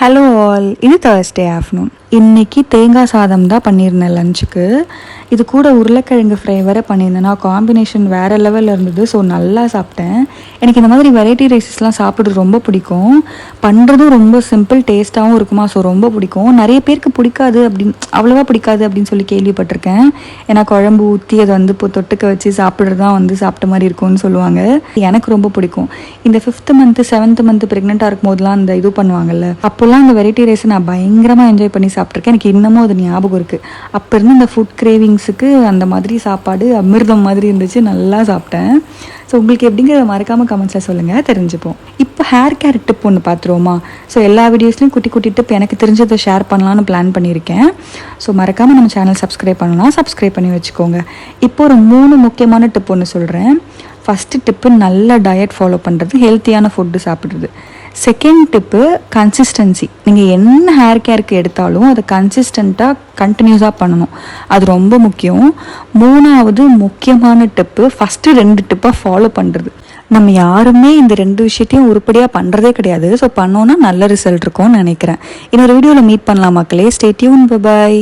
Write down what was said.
Hello all, இது Thursday afternoon. இன்றைக்கி தேங்காய் சாதம் தான் பண்ணியிருந்தேன் லஞ்சுக்கு. இது கூட உருளைக்கிழங்கு ஃப்ரை வேறு பண்ணியிருந்தேன்னா காம்பினேஷன் வேறு லெவலில் இருந்தது. ஸோ நல்லா சாப்பிட்டேன். எனக்கு இந்த மாதிரி வெரைட்டி ரைஸஸ்லாம் சாப்பிட்றது ரொம்ப பிடிக்கும். பண்ணுறதும் ரொம்ப சிம்பிள், டேஸ்ட்டாகவும் இருக்குமா. ஸோ ரொம்ப பிடிக்கும். நிறைய பேருக்கு பிடிக்காது அவ்வளோவா பிடிக்காது அப்படின்னு சொல்லி கேள்விப்பட்டிருக்கேன். ஏன்னா குழம்பு ஊற்றி அதை இப்போ தொட்டுக்க வச்சு சாப்பிட்றது தான் சாப்பிட்ட மாதிரி இருக்கும்னு சொல்லுவாங்க. எனக்கு ரொம்ப பிடிக்கும். இந்த 5th மந்த்து 7th மந்த்து ப்ரெக்னெண்ட்டாக இருக்கும் போதெல்லாம் அந்த இது பண்ணுவாங்கல்ல, அப்போல்லாம் அந்த வெரைட்டி ரைஸை நான் பயங்கரமாக என்ஜாய் பண்ணி சாப்பிட்ருக்கேன். எனக்கு இன்னமும் அது ஞாபகம் இருக்குது. அப்போ இருந்து இந்த ஃபுட் கிரேவிங்ஸுக்கு அந்த மாதிரி சாப்பாடு அமிர்தம் மாதிரி இருந்துச்சு. நல்லா சாப்பிட்டேன். ஸோ உங்களுக்கு எப்படிங்கிறத மறக்காமல் கமெண்ட்ஸில் சொல்லுங்கள், தெரிஞ்சுப்போம். இப்போ ஹேர் கேர் டிப் ஒன்று பார்த்துருவோமா? ஸோ எல்லா வீடியோஸ்லையும் குட்டி குட்டி டிப் எனக்கு தெரிஞ்சதை ஷேர் பண்ணலான்னு பிளான் பண்ணியிருக்கேன். ஸோ மறக்காமல் நம்ம சேனல் சப்ஸ்கிரைப் பண்ணலாம், சப்ஸ்கிரைப் பண்ணி வச்சுக்கோங்க. இப்போ ஒரு 3 முக்கியமான டிப் ஒன்று சொல்கிறேன். ஃபஸ்ட்டு டிப்பு நல்ல டயட் ஃபாலோ பண்ணுறது, ஹெல்த்தியான ஃபுட்டு சாப்பிட்றது. Second tip consistency. நீங்கள் என்ன ஹேர் கேருக்கு எடுத்தாலும் அதை கன்சிஸ்டண்ட்டாக கண்டினியூஸாக பண்ணணும். அது ரொம்ப முக்கியம். 3வது முக்கியமான டிப்பு, ஃபஸ்ட்டு 2 டிப்பாக ஃபாலோ பண்ணுறது. நம்ம யாருமே இந்த 2 விஷயத்தையும் உருப்படியாக பண்ணுறதே கிடையாது. ஸோ பண்ணோன்னா நல்ல ரிசல்ட் இருக்கும்னு நினைக்கிறேன். இன்னொரு வீடியோவில் மீட் பண்ணலாம் மக்களே. Stay tune. பை.